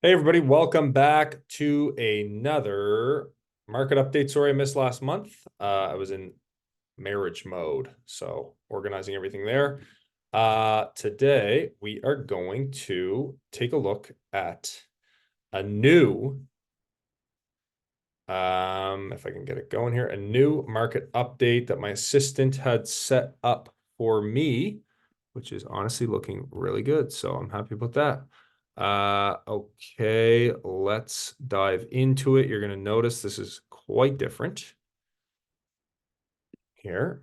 Hey everybody, welcome back to another market update. Sorry I missed last month. I was in marriage mode, so organizing everything there. Today we are going to take a look at a new, if I can get it going here, a new market update that my assistant had set up for me, which is honestly looking really good. So I'm happy about that. Okay, let's dive into it. You're going to notice this is quite different here.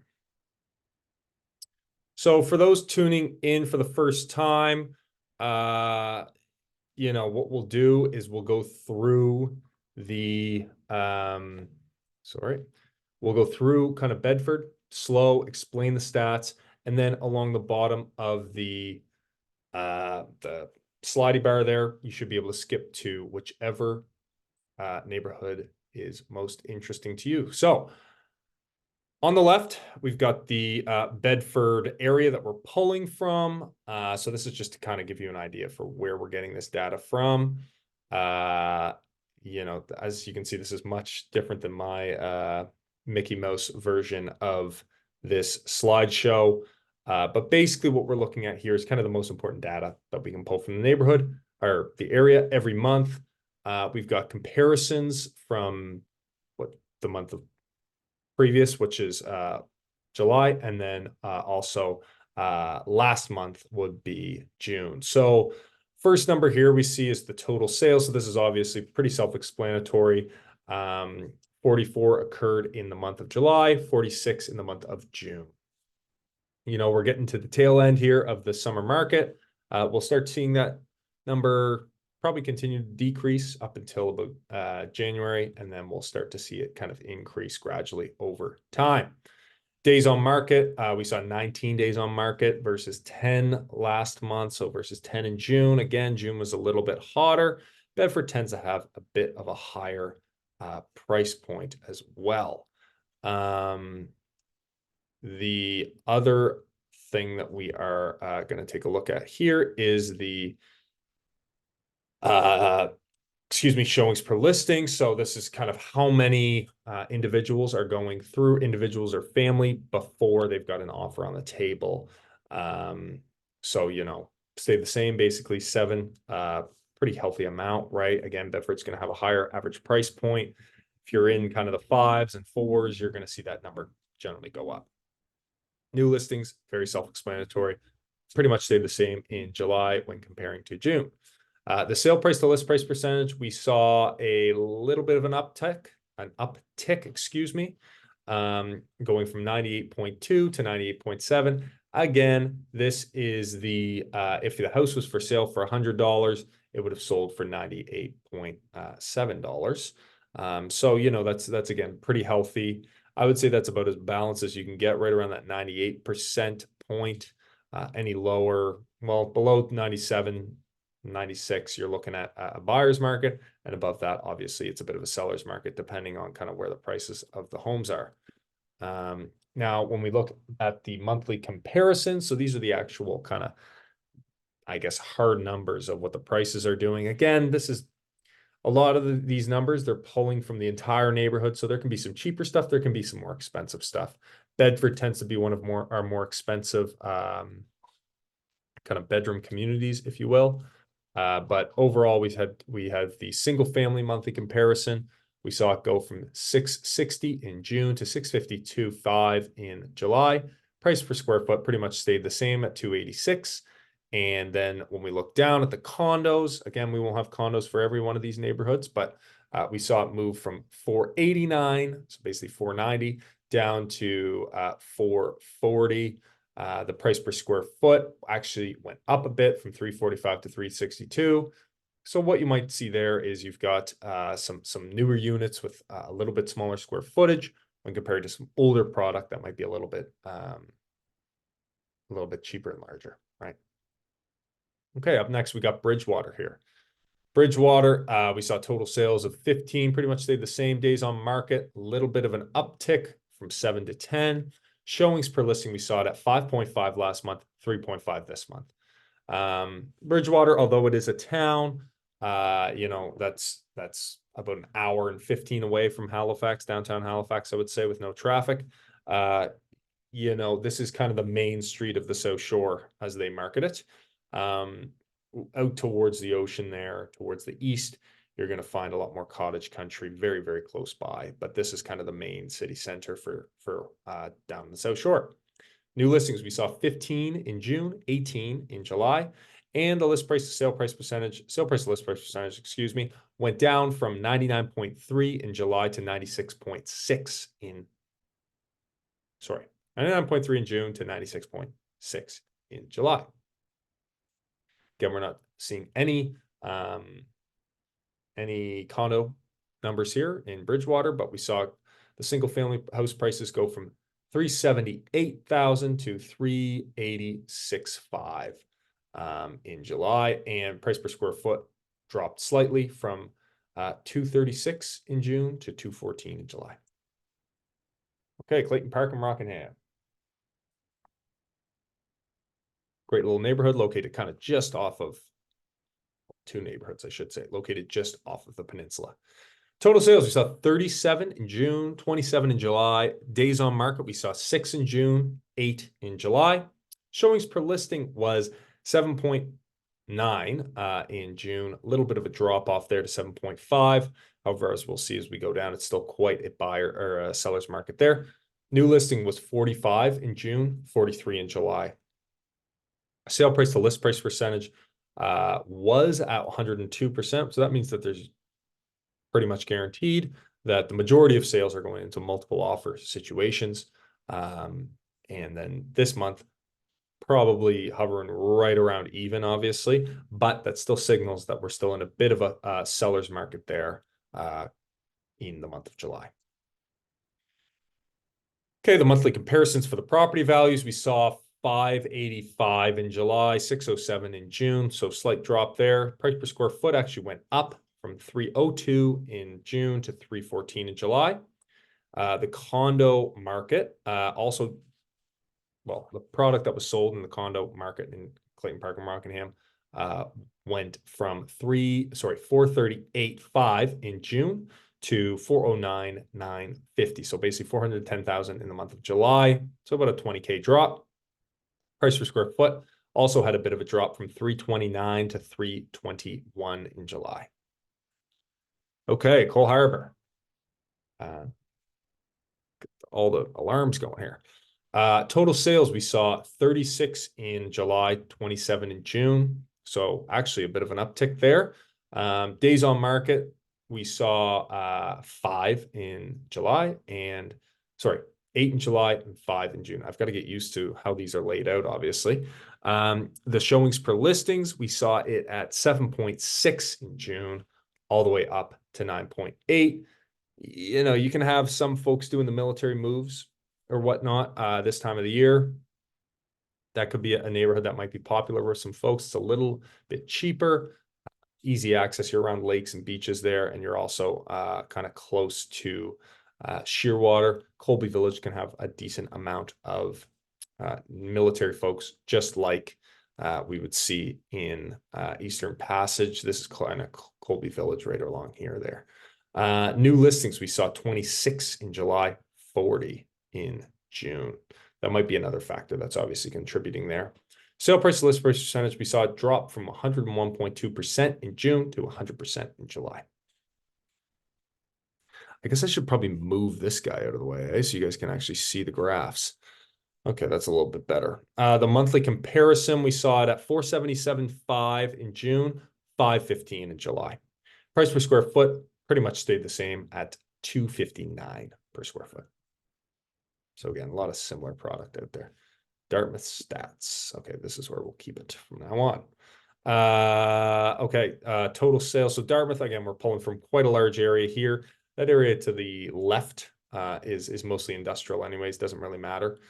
So for those tuning in for the first time, what we'll do is we'll go through the, we'll go through kind of Bedford, slow, explain the stats, and then along the bottom of the slidey bar there, you should be able to skip to whichever neighborhood is most interesting to you. So on the left, we've got the Bedford area that we're pulling from. So this is just to kind of give you an idea for where we're getting this data from. As you can see, this is much different than my Mickey Mouse version of this slideshow. But basically what we're looking at here is kind of the most important data that we can pull from the neighborhood or the area every month. We've got comparisons from the month of previous, which is July, and then also last month would be June. So first number here we see is the total sales. So this is obviously pretty self-explanatory. 44 occurred in the month of July, 46 in the month of June. We're getting to the tail end here of the summer market. We'll start seeing that number probably continue to decrease up until about January, and then we'll start to see it kind of increase gradually over time. Days on market, we saw 19 days on market versus 10 last month, so versus 10 in June. Again, June was a little bit hotter. Bedford tends to have a bit of a higher price point as well. The other thing that we are going to take a look at here is the showings per listing. So this is kind of how many individuals are going through, individuals or family, before they've got an offer on the table. Stay the same, basically 7, pretty healthy amount, right? Again, Bedford's going to have a higher average price point. If you're in kind of the 5s and 4s, you're going to see that number generally go up. New listings, very self-explanatory. Pretty much stayed the same in July when comparing to June. The sale price to list price percentage, we saw a little bit of an uptick, going from 98.2 to 98.7. Again, this is if the house was for sale for $100, it would have sold for $98.7. That's again pretty healthy. I would say that's about as balanced as you can get, right around that 98% point. Any lower, well, below 97, 96, you're looking at a buyer's market, and above that, obviously, it's a bit of a seller's market, depending on kind of where the prices of the homes are. Now, when we look at the monthly comparison, so these are the actual kind of, I guess, hard numbers of what the prices are doing. Again, this is a lot of these numbers, they're pulling from the entire neighborhood. So there can be some cheaper stuff. There can be some more expensive stuff. Bedford tends to be one of our more expensive kind of bedroom communities, if you will. But overall, we have the single family monthly comparison. We saw it go from $660 in June to $652.5 in July. Price per square foot pretty much stayed the same at $286. And then when we look down at the condos, again, we won't have condos for every one of these neighborhoods, but we saw it move from $489, so basically $490, down to $440. The price per square foot actually went up a bit from $345 to $362. So what you might see there is you've got some newer units with a little bit smaller square footage when compared to some older product that might be a little bit cheaper and larger, right? Okay, up next, we got Bridgewater here. Bridgewater, we saw total sales of 15, pretty much stayed the same. Days on market, a little bit of an uptick from 7 to 10. Showings per listing, we saw it at 5.5 last month, 3.5 this month. Bridgewater, although it is a town, You know, that's about an hour and 15 away from Halifax, downtown Halifax, I would say, with no traffic. You know, this is kind of the main street of the South Shore as they market it. Out towards the ocean there, towards the east, you're going to find a lot more cottage country very, very close by. But this is kind of the main city center for down in the South Shore. New listings, we saw 15 in June, 18 in July, and the list price to sale price percentage, sale price to list price percentage, excuse me, went down from 99.3 in July to 96.6 in, sorry, 99.3 in June to 96.6 in July. Again, we're not seeing any condo numbers here in Bridgewater, but we saw the single family house prices go from 378,000 to 386,500 in July, and price per square foot dropped slightly from 236 in June to 214 in July. Okay, Clayton Park and Rockingham. Great little neighborhood located kind of just off of, two neighborhoods, I should say, located just off of the peninsula. Total sales, we saw 37 in June, 27 in July. Days on market, we saw 6 in June, 8 in July. Showings per listing was 7.9 in June. A little bit of a drop off there to 7.5. However, as we'll see as we go down, it's still quite a buyer or a seller's market there. New listing was 45 in June, 43 in July. Sale price to list price percentage was at 102%. So that means that there's pretty much guaranteed that the majority of sales are going into multiple offer situations. And then this month, probably hovering right around even, obviously, but that still signals that we're still in a bit of a seller's market there in the month of July. Okay, the monthly comparisons for the property values, we saw 585 in July, 607 in June, so slight drop there. Price per square foot actually went up from 302 in June to 314 in July. The condo market also, well, the product that was sold in the condo market in Clayton Park and Rockingham went from 438.5 in June to 409,950. So basically 410,000 in the month of July. So about a 20K drop. Price per square foot also had a bit of a drop from 329 to 321 in July. Okay, Cole Harbour. All the alarms going here. Total sales, we saw 36 in July, 27 in June. So actually a bit of an uptick there. Days on market, we saw 5 in July and, sorry, 8 in July and 5 in June. I've got to get used to how these are laid out, obviously. The showings per listings, we saw it at 7.6 in June, all the way up to 9.8. You know, you can have some folks doing the military moves or whatnot this time of the year. That could be a neighborhood that might be popular with some folks. It's a little bit cheaper, easy access. You're around lakes and beaches there, and you're also kind of close to Shearwater. Colby Village can have a decent amount of military folks, just like we would see in Eastern Passage. This is kind of Colby Village right along here there. New listings, we saw 26 in July, 40 in June. That might be another factor that's obviously contributing there. Sale price to list price percentage, we saw it drop from 101.2% in June to 100% in July. I guess I should probably move this guy out of the way, so you guys can actually see the graphs. Okay, that's a little bit better. The monthly comparison, we saw it at 477.5 in June, 515 in July. Price per square foot pretty much stayed the same at 259 per square foot. So again, a lot of similar product out there. Dartmouth stats. Okay, this is where we'll keep it from now on. Okay, total sales. So Dartmouth, again, we're pulling from quite a large area here. That area to the left is mostly industrial anyways, doesn't really matter.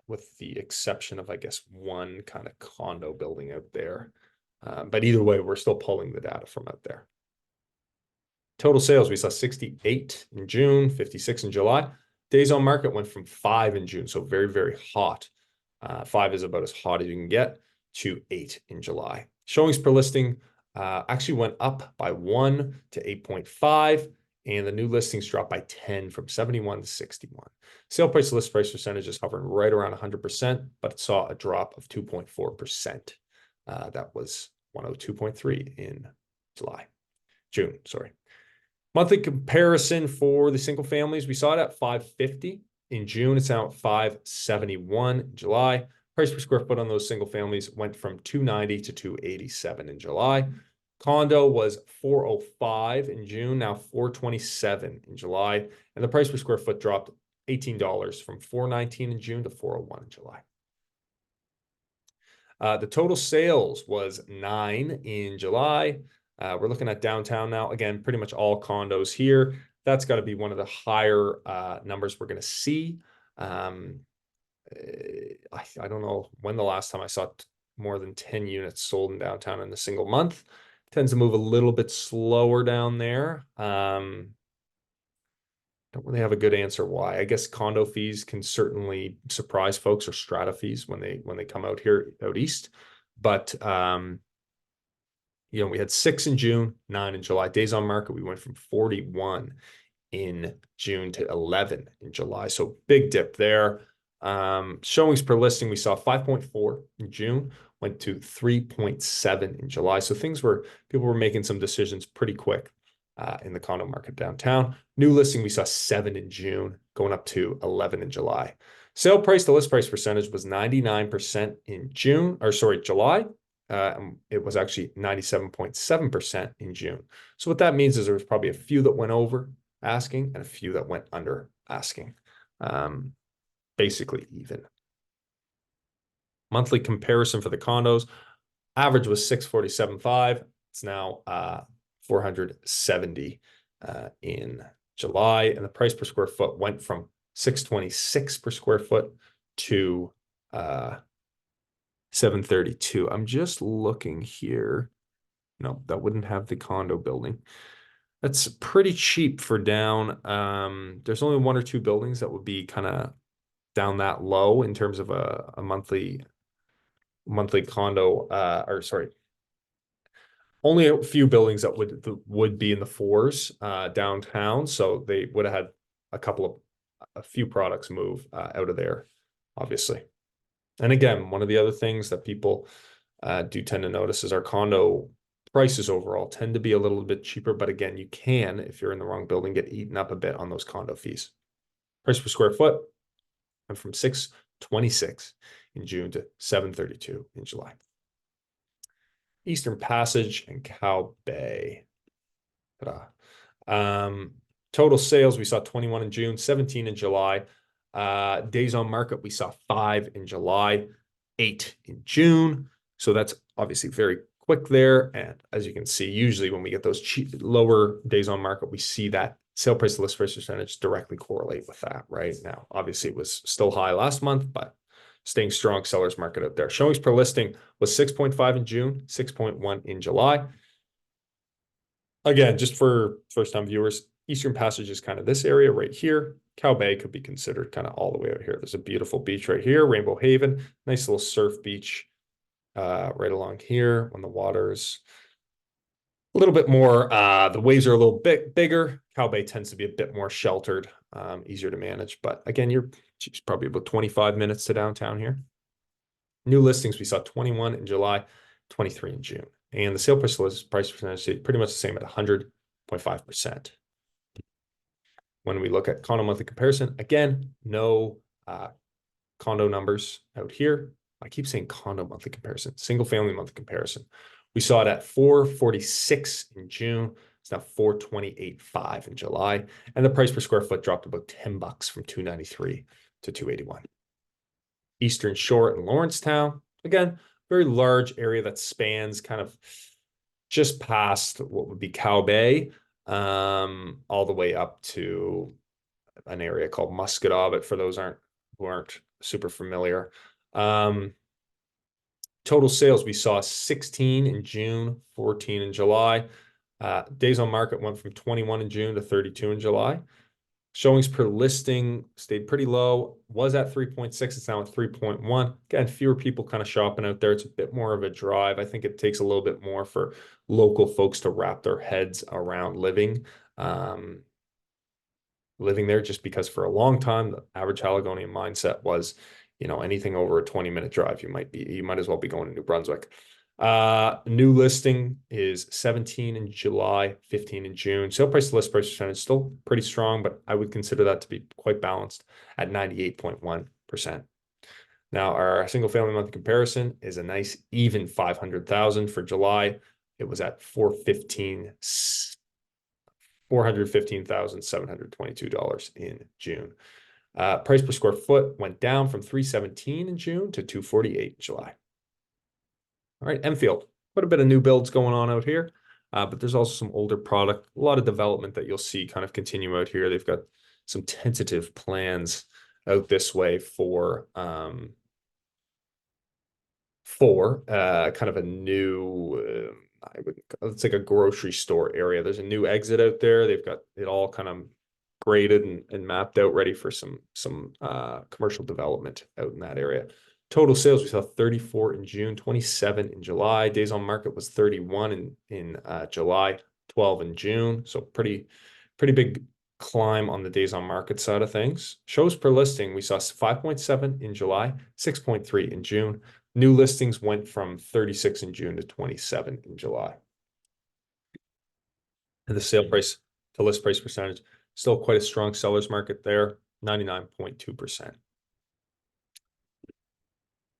With the exception of, I guess, one kind of condo building out there. But either way, we're still pulling the data from out there. Total sales, we saw 68 in June, 56 in July. Days on market went from 5 in June, so very, very hot. 5 is about as hot as you can get, to 8 in July. Showings per listing actually went up by 1 to 8.5, and the new listings dropped by 10 from 71 to 61. Sale price to list price percentage is hovering right around 100%, but it saw a drop of 2.4%. That was 102.3 in June, sorry. Monthly comparison for the single families, we saw it at 550 in June. It's now at 571 in July. Price per square foot on those single families went from 290 to 287 in July. Condo was 405 in June, now 427 in July. And the price per square foot dropped $18 from 419 in June to 401 in July. The total sales was 9 in July. We're looking at downtown now. Again, pretty much all condos here. That's got to be one of the higher numbers we're going to see. I don't know when the last time I saw more than 10 units sold in downtown in a single month. Tends to move a little bit slower down there. Don't really have a good answer why. I guess condo fees can certainly surprise folks, or strata fees when they come out here out east. But you know, we had 6 in June, 9 in July. Days on market, we went from 41 in June to 11 in July. So big dip there. Showings per listing, we saw 5.4 in June, went to 3.7 in July. So people were making some decisions pretty quick in the condo market downtown. New listing, we saw 7 in June, going up to 11 in July. Sale price to list price percentage was 99% in July. It was actually 97.7% in June. So what that means is there was probably a few that went over asking and a few that went under asking. Basically even. Monthly comparison for the condos, average was 647.5. It's now 470 in July, and the price per square foot went from 626 per square foot to 732. I'm just looking here. No, that wouldn't have the condo building. That's pretty cheap for down. There's only 1 or 2 buildings that would be kind of down that low in terms of a monthly condo, only a few buildings that would be in the 4s downtown. So they would have had a few products move out of there, obviously. And again, one of the other things that people do tend to notice is our condo prices overall tend to be a little bit cheaper. But again, you can, if you're in the wrong building, get eaten up a bit on those condo fees. Price per square foot went from 626 in June to 732 in July. Eastern Passage and Cow Bay. Total sales, we saw 21 in June, 17 in July. Days on market, we saw 5 in July, 8 in June. So that's obviously very quick there. And as you can see, usually when we get those lower days on market, we see that sale price to list price percentage directly correlate with that right now. Obviously, it was still high last month, but staying strong seller's market out there. Showings per listing was 6.5 in June, 6.1 in July. Again, just for first-time viewers, Eastern Passage is kind of this area right here. Cow Bay could be considered kind of all the way out here. There's a beautiful beach right here, Rainbow Haven, nice little surf beach right along here when the water's a little bit more, the waves are a little bit bigger. Cow Bay tends to be a bit more sheltered, easier to manage. But again, you're probably about 25 minutes to downtown here. New listings, we saw 21 in July, 23 in June. And the sale price percentage is pretty much the same at 100.5%. When we look at condo monthly comparison, again, no condo numbers out here. I keep saying condo monthly comparison, single family monthly comparison. We saw it at 446 in June. It's now 428.5 in July. And the price per square foot dropped about $10 from $293 to $281. Eastern Shore and Lawrencetown, again, very large area that spans kind of just past what would be Cow Bay, all the way up to an area called Muscataw, but for those who aren't super familiar. Total sales, we saw 16 in June, 14 in July. Days on market went from 21 in June to 32 in July. Showings per listing stayed pretty low, was at 3.6. It's now at 3.1. Again, fewer people kind of shopping out there. It's a bit more of a drive. I think it takes a little bit more for local folks to wrap their heads around living there, just because for a long time, the average Haligonian mindset was, anything over a 20-minute drive, you might as well be going to New Brunswick. New listing is 17 in July, 15 in June. Sale price to list price percentage still pretty strong, but I would consider that to be quite balanced at 98.1%. Now, our single family monthly comparison is a nice even 500,000 for July. It was at $415,722 in June. Price per square foot went down from $317 in June to $248 in July. All right, Enfield, quite a bit of new builds going on out here, but there's also some older product, a lot of development that you'll see kind of continue out here. They've got some tentative plans out this way for kind of a new, it's like a grocery store area. There's a new exit out there. They've got it all kind of graded and mapped out, ready for some commercial development out in that area. Total sales, we saw 34 in June, 27 in July. Days on market was 31 in July, 12 in June. So pretty big climb on the days on market side of things. Shows per listing, we saw 5.7 in July, 6.3 in June. New listings went from 36 in June to 27 in July. And the sale price to list price percentage, still quite a strong seller's market there, 99.2%.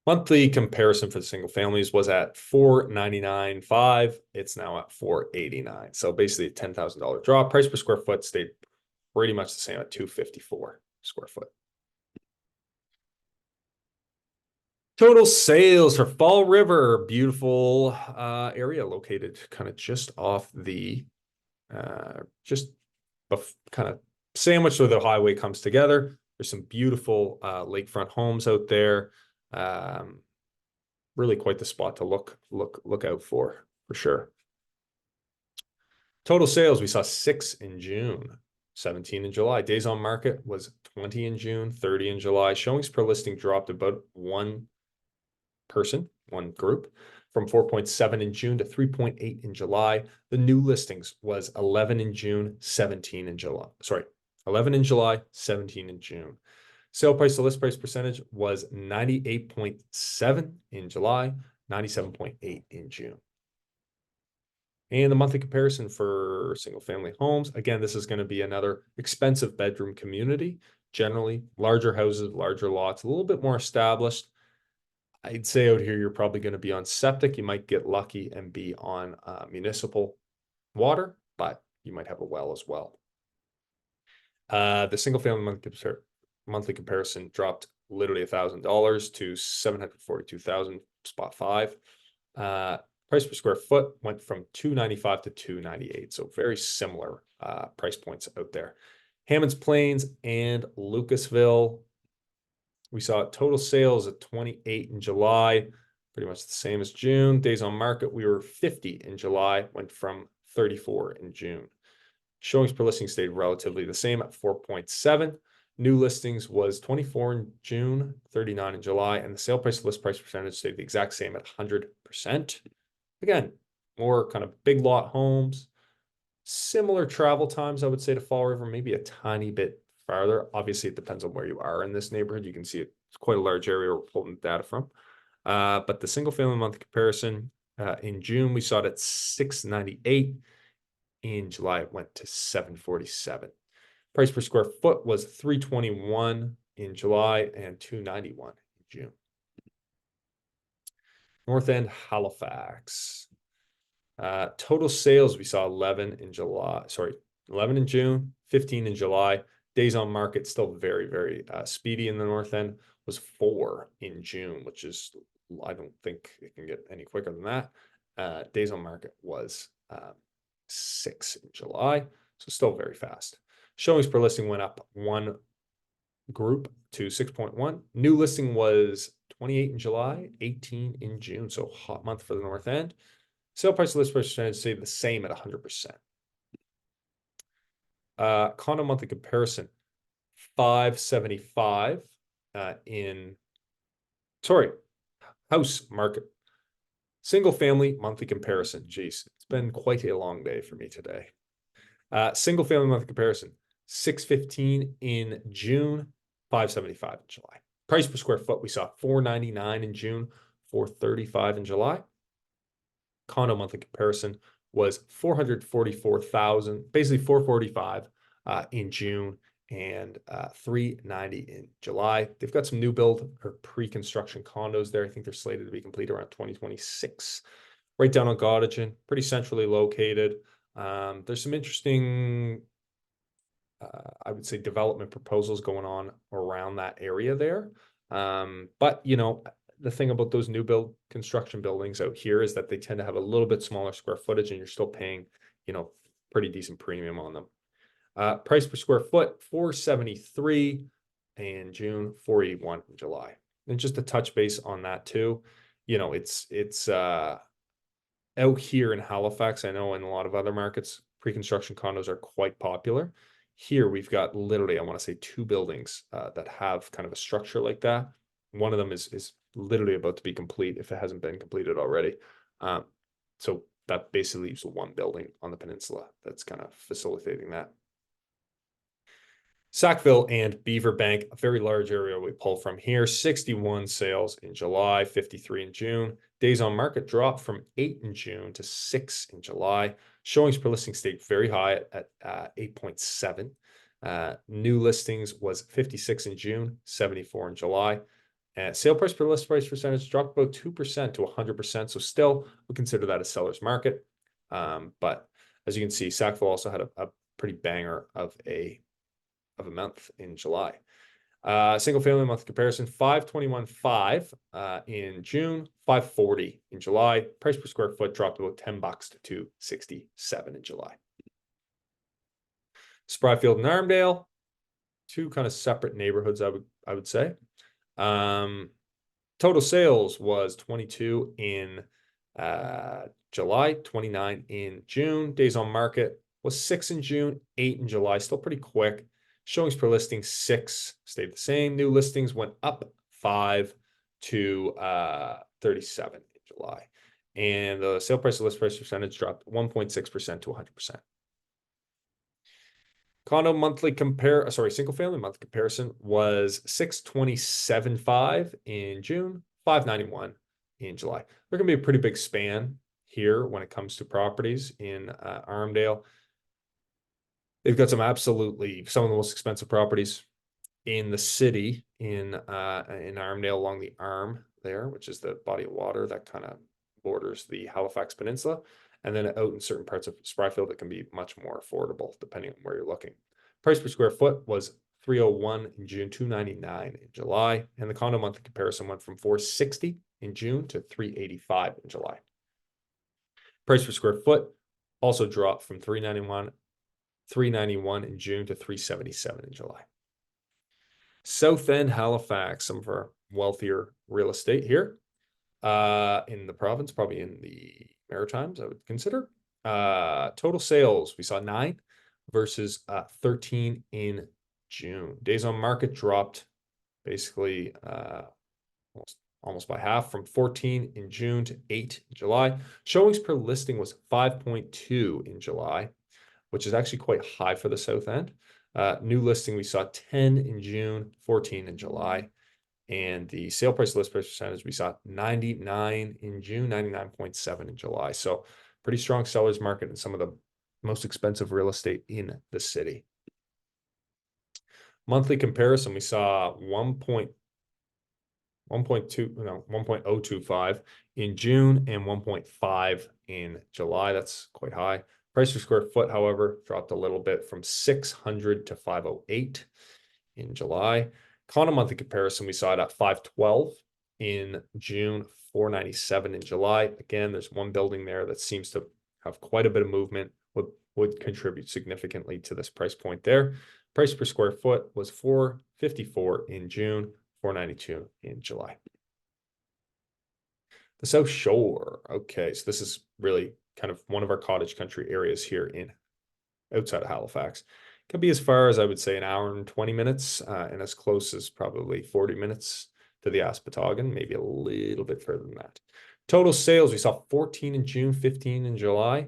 Monthly comparison for the single families was at $499.5. It's now at $489. So basically a $10,000 drop. Price per square foot stayed pretty much the same at $254 square foot. Total sales for Fall River, beautiful area located kind of just off the kind of sandwiched where the highway comes together. There's some beautiful lakefront homes out there. Really quite the spot to look out for sure. Total sales, we saw 6 in June, 17 in July. Days on market was 20 in June, 30 in July. Showings per listing dropped about one group, from 4.7 in June to 3.8 in July. The new listings was 11 in June, 17 in July. 11 in July, 17 in June. Sale price to list price percentage was 98.7 in July, 97.8 in June. And the monthly comparison for single family homes. Again, this is going to be another expensive bedroom community. Generally, larger houses, larger lots, a little bit more established. I'd say out here, you're probably going to be on septic. You might get lucky and be on municipal water, but you might have a well as well. The single family monthly comparison dropped literally $1,000 to $742,000, spot 5. Price per square foot went from $295 to $298. So very similar price points out there. Hammonds Plains and Lucasville. We saw total sales at 28 in July, pretty much the same as June. Days on market, we were 50 in July, went from 34 in June. Showings per listing stayed relatively the same at 4.7. New listings was 24 in June, 39 in July, and the sale price to list price percentage stayed the exact same at 100%. Again, more kind of big lot homes, similar travel times, I would say, to Fall River, maybe a tiny bit farther. Obviously, it depends on where you are in this neighborhood. You can see it's quite a large area we're pulling data from. But the single family monthly comparison in June, we saw it at $698. In July, it went to $747. Price per square foot was $321 in July and $291 in June. North End Halifax. Total sales, we saw 11 in June, 15 in July. Days on market, still very, very speedy in the North End, was 4 in June, which is, I don't think it can get any quicker than that. Days on market was 6 in July, so still very fast. Showings per listing went up one group to 6.1. New listing was 28 in July, 18 in June, so hot month for the North End. Sale price to list price percentage stayed the same at 100%. Condo monthly comparison. 575 house market. Single family monthly comparison. Geez, it's been quite a long day for me today. Single family monthly comparison. 615 in June, 575 in July. Price per square foot, we saw $499 in June, $435 in July. Condo monthly comparison was 444,000, basically 445 in June and 390 in July. They've got some new build or pre-construction condos there. I think they're slated to be complete around 2026. Right down on Gottingen, pretty centrally located. There's some interesting, I would say, development proposals going on around that area there. But, you know, the thing about those new build construction buildings out here is that they tend to have a little bit smaller square footage and you're still paying, you know, pretty decent premium on them. Price per square foot, $473 in June, $481 in July. And just to touch base on that too, you know, it's out here in Halifax. I know in a lot of other markets, pre-construction condos are quite popular. Here we've got literally, I want to say 2 buildings that have kind of a structure like that. One of them is literally about to be complete if it hasn't been completed already. So that basically leaves 1 building on the peninsula that's kind of facilitating that. Sackville and Beaverbank, a very large area we pull from here. 61 sales in July, 53 in June. Days on market dropped from 8 in June to 6 in July. Showings per listing stayed very high at 8.7. New listings was 56 in June, 74 in July. Sale price per list price percentage dropped about 2% to 100%. So still, we consider that a seller's market. But as you can see, Sackville also had a pretty banger of a month in July. Single family month comparison, 521.5 in June, 540 in July. Price per square foot dropped about $10 to $267 in July. Spryfield and Armdale, 2 kind of separate neighborhoods, I would say. Total sales was 22 in July, 29 in June. Days on market was 6 in June, 8 in July. Still pretty quick. Showings per listing 6 stayed the same. New listings went up 5 to 37 in July. And the sale price to list price percentage dropped 1.6% to 100%. Condo monthly single family monthly comparison was 627.5 in June, 591 in July. There's going to be a pretty big span here when it comes to properties in Armdale. They've got some of the most expensive properties in the city in Armdale along the Arm there, which is the body of water that kind of borders the Halifax Peninsula. And then out in certain parts of Spryfield, it can be much more affordable depending on where you're looking. Price per square foot was $301 in June, $299 in July. And the condo monthly comparison went from $460 in June to $385 in July. Price per square foot also dropped from $391 in June to $377 in July. South End Halifax, some of our wealthier real estate here in the province, probably in the Maritimes, I would consider. Total sales, we saw 9 versus 13 in June. Days on market dropped basically almost by half, from 14 in June to 8 in July. Showings per listing was 5.2 in July, which is actually quite high for the South End. New listing, we saw 10 in June, 14 in July. And the sale price list price percentage, we saw 99 in June, 99.7 in July. So pretty strong seller's market in some of the most expensive real estate in the city. Monthly comparison, we saw 1.025 in June and 1.5 in July. That's quite high. Price per square foot, however, dropped a little bit from 600 to 508 in July. Condo monthly comparison, we saw it at 512 in June, 497 in July. Again, there's one building there that seems to have quite a bit of movement, would contribute significantly to this price point there. Price per square foot was $454 in June, $492 in July. The South Shore. Okay, so this is really kind of one of our cottage country areas here outside of Halifax. Could be as far as, I would say, an hour and 20 minutes, and as close as probably 40 minutes to the Aspotogan, maybe a little bit further than that. Total sales, we saw 14 in June, 15 in July.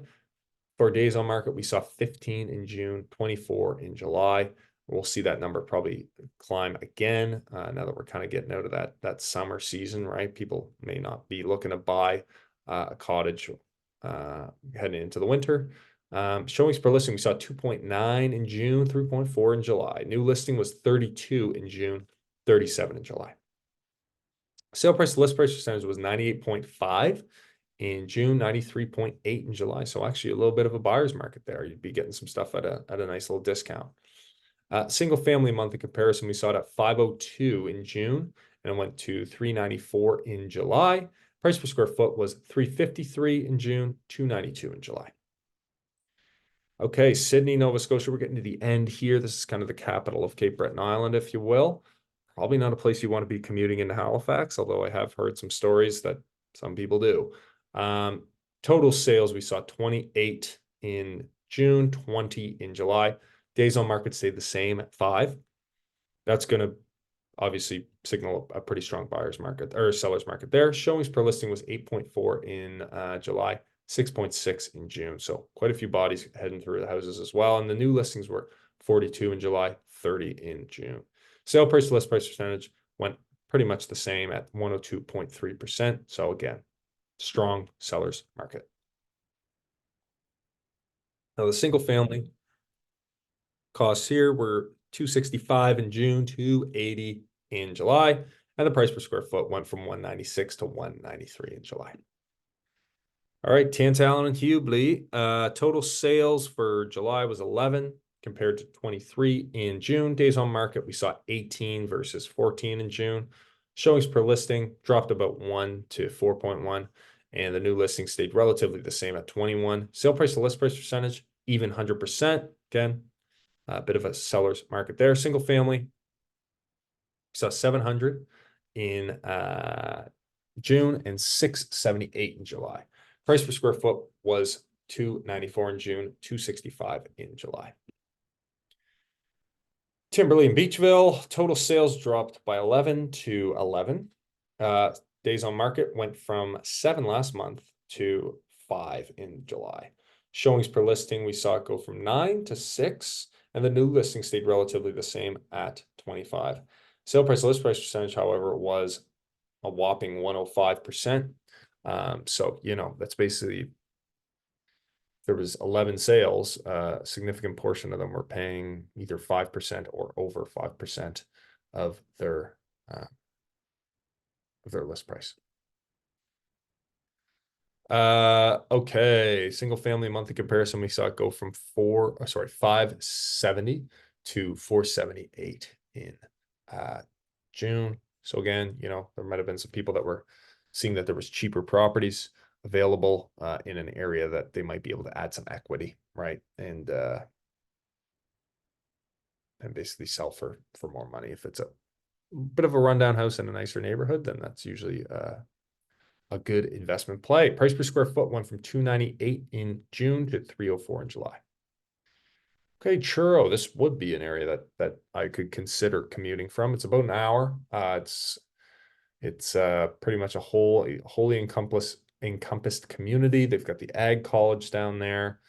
For days on market, we saw 15 in June, 24 in July. We'll see that number probably climb again now that we're kind of getting out of that summer season, right? People may not be looking to buy a cottage heading into the winter. Showings per listing, we saw 2.9 in June, 3.4 in July. New listing was 32 in June, 37 in July. Sale price to list price percentage was 98.5 in June, 93.8 in July. So actually a little bit of a buyer's market there. You'd be getting some stuff at a nice little discount. Single family monthly comparison, we saw it at 502 in June, and it went to 394 in July. Price per square foot was 353 in June, 292 in July. Okay, Sydney, Nova Scotia, we're getting to the end here. This is kind of the capital of Cape Breton Island, if you will. Probably not a place you want to be commuting into Halifax, although I have heard some stories that some people do. Total sales, we saw 28 in June, 20 in July. Days on market stayed the same at 5. That's going to obviously signal a pretty strong buyer's market or seller's market there. Showings per listing was 8.4 in July, 6.6 in June. So quite a few bodies heading through the houses as well. And the new listings were 42 in July, 30 in June. Sale price to list price percentage went pretty much the same at 102.3%. So again, strong seller's market. Now the single family costs here were $265 in June, $280 in July, and the price per square foot went from $196 to $193 in July. All right, Tantallon and Hubley. Total sales for July was 11 compared to 23 in June. Days on market, we saw 18 versus 14 in June. Showings per listing dropped about 1 to 4.1, and the new listing stayed relatively the same at 21. Sale price to list price percentage, even 100%. Again, a bit of a seller's market there. Single family, we saw 700 in June and 678 in July. Price per square foot was $294 in June, $265 in July. Timberlea and Beechville, total sales dropped by 11 to 11. Days on market went from 7 last month to 5 in July. Showings per listing, we saw it go from 9 to 6, and the new listing stayed relatively the same at 25. Sale price to list price percentage, however, was a whopping 105%. So, you know, that's basically, there was 11 sales, a significant portion of them were paying either 5% or over 5% of their list price. Okay, single family monthly comparison, we saw it go from 570 to 478 in June. So again, you know, there might have been some people that were seeing that there was cheaper properties available in an area that they might be able to add some equity, right? And basically sell for more money. If it's a bit of a rundown house in a nicer neighborhood, then that's usually a good investment play. Price per square foot went from $298 in June to $304 in July. Okay, Truro, this would be an area that I could consider commuting from. It's about an hour. It's pretty much a wholly encompassed community. They've got the Ag College down there,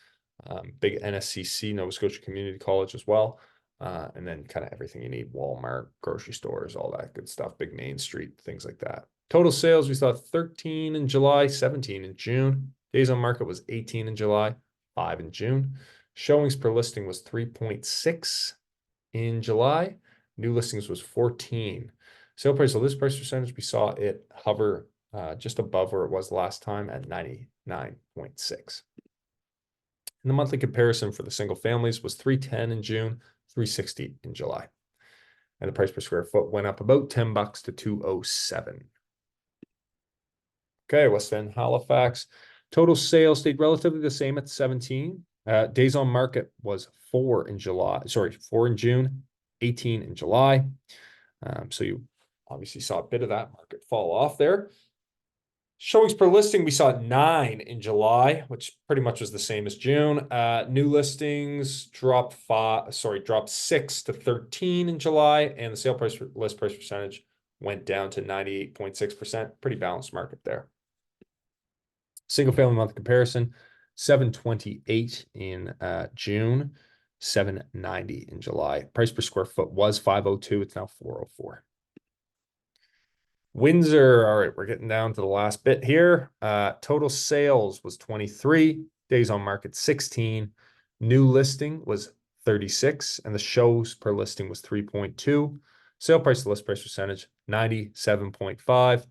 big NSCC, Nova Scotia Community College as well. And then kind of everything you need, Walmart, grocery stores, all that good stuff, big Main Street, things like that. Total sales, we saw 13 in July, 17 in June. Days on market was 18 in July, 5 in June. Showings per listing was 3.6 in July. New listings was 14. Sale price to list price percentage, we saw it hover just above where it was last time at 99.6. And the monthly comparison for the single families was 310 in June, 360 in July. And the price per square foot went up about $10 to $207. Okay, West End Halifax. Total sales stayed relatively the same at 17. Days on market was 4 in June, 18 in July. So you obviously saw a bit of that market fall off there. Showings per listing, we saw 9 in July, which pretty much was the same as June. New listings dropped 6 to 13 in July, and the sale price list price percentage went down to 98.6%. Pretty balanced market there. Single family month comparison, 728 in June, 790 in July. Price per square foot was 502. It's now 404. Windsor, all right, we're getting down to the last bit here. Total sales was 23, days on market 16, new listing was 36, and the shows per listing was 3.2. Sale price to list price percentage 97.5.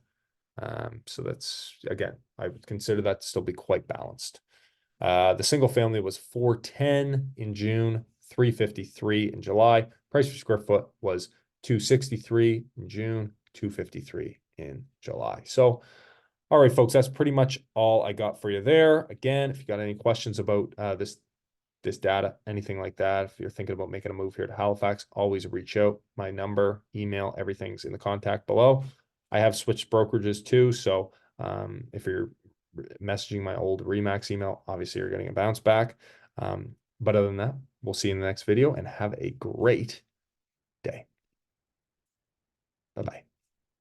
So that's, again, I would consider that to still be quite balanced. The single family was 410 in June, 353 in July. Price per square foot was 263 in June, 253 in July. So, all right, folks, that's pretty much all I got for you there. Again, if you got any questions about this data, anything like that, if you're thinking about making a move here to Halifax, always reach out. My number, email, everything's in the contact below. I have switched brokerages too, so if you're messaging my old Remax email, obviously you're getting a bounce back. But other than that, we'll see you in the next video, and have a great day. Bye-bye.